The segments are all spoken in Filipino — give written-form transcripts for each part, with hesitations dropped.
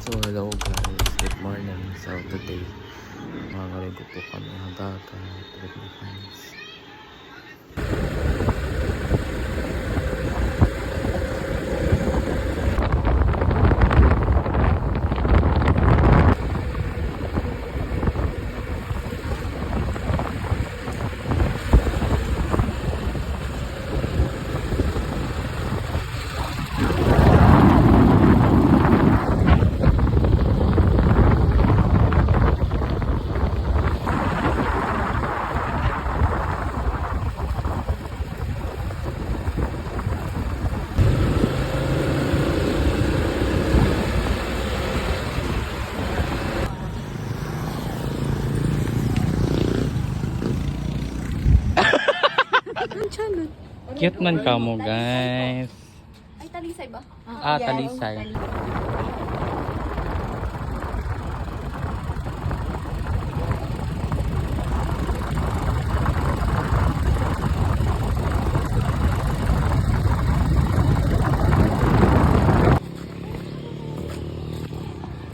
So hello guys, good morning. So today, makakaligo po kami ng dagat, Philippines. Cute man ka mo guys. Ay, talisay ba? Talisay.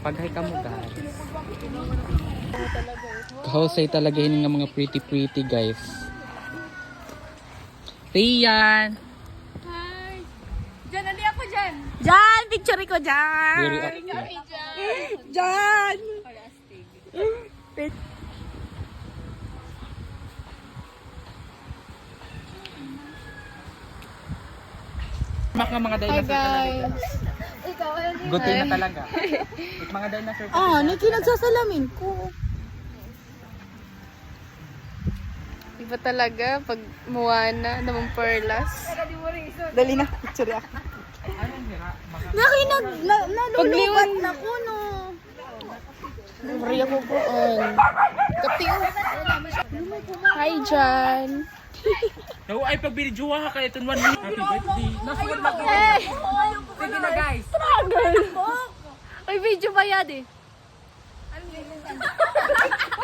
Paghay ka mo guys. Kahusay talaga yun ng mga pretty guys. Rian! Hi! Diyan, hindi ako dyan! Dyan! Picture ko dyan! Very active. Dyan! Mga dinosaur talaga. Ikaw, Gutin na talaga. Mga dinosaur. Niki nagsasalamin ko. Iba talaga pag Moana naman perlas. Dali na, picture ako. Nalulubat na ko no. Maria ko po on. Kapti ko. Hi Jan. No, ay pagbidyoha ka ito 1 minute. Happy birthday. Nasuwad na ko. Sige na guys. Struggle. Ay video ba yan eh?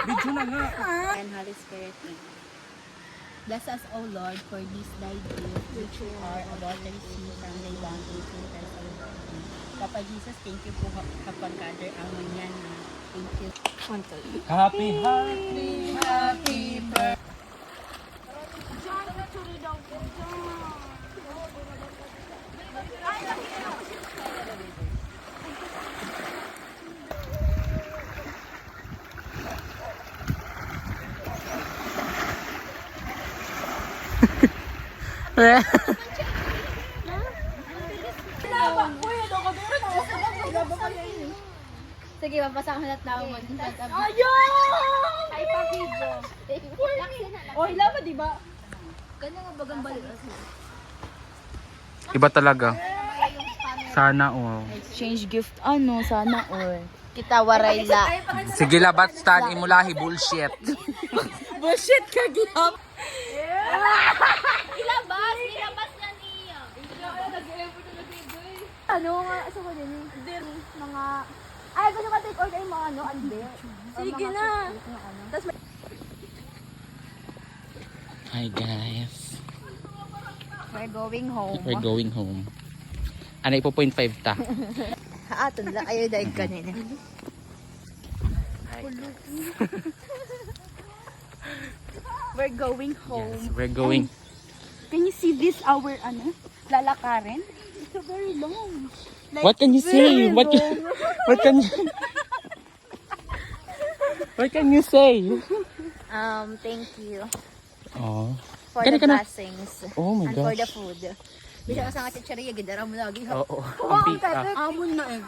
Video na nga. And Holy Spirit, amen. Bless us, O Lord, for this thy gift, which are about to receive from thy bounty through Christ our Lord. Papa Jesus, thank you po kapag gather ang manyan na. Thank you. Happy birthday. Sige, mapasama na tao mo. Ay, pa-video. Oy, lama di ba? Kanya nga bagang balik. Iba talaga. Sana all. Exchange gift, sana all. Kita waray la. Sige labat stan imulahi bullshit. Bullshit ka, gihap. Ilabas na niya. Ano nga, asa ko din mga... Ay, gusto ka take order yung mga ande. Sige na. Hi guys. We're going home. We're going home. Ano ipo 0.5 ta? Aton lang kayo dahil kanina. We're going home. Yes, we're going. Can you see this our lalakarin? It's so very long. Like, What can you say? What can you What can you say? Thank you Oh. for Gani the ka na. blessings Oh my and for the gosh. food. Bisa ka sa nga chicharia, gidara mo lagi. Oo. Ang pika. amon na eh.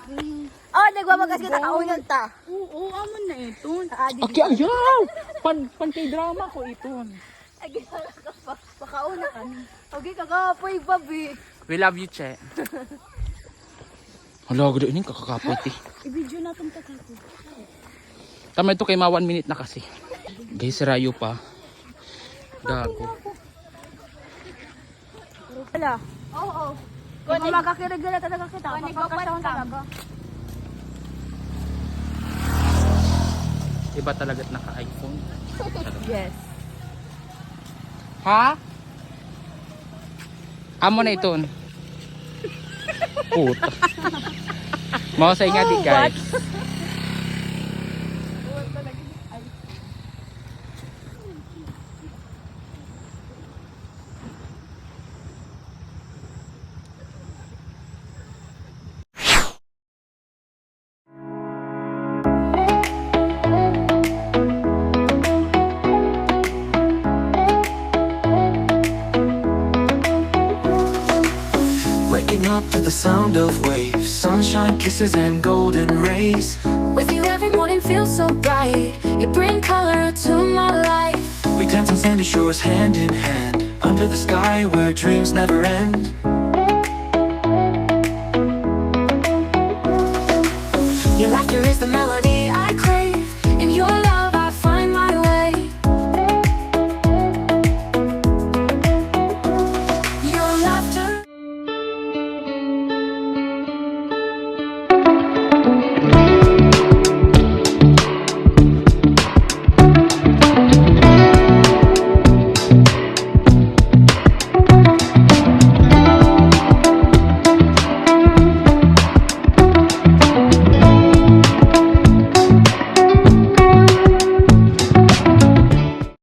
Oh, nagwawagas kita kaunan ta. Oo, amon na ito. Okay, ayaw! Pan kay drama ko iton. Ay, gidara ka pa. Makauna ka. Okay, kakapoy, babi. We love you, Che. Hala, gado ini kakakapoy ti. I-video natin kakako. Tama ito kay ma 1 minute na kasi. Guys, rayo pa. Gago. Wala. Oo. Kung makakirigala talaga kita. Makakasawang talaga. Iba talaga't naka-iPhone. Yes. Ha? Amo na iton. Puta. Mahusay nga di guys. Waking up to the sound of waves, sunshine, kisses, and golden rays. With you every morning feels so bright. You bring color to my life. We dance on sandy shores hand in hand, under the sky where dreams never end. Your laughter is the melody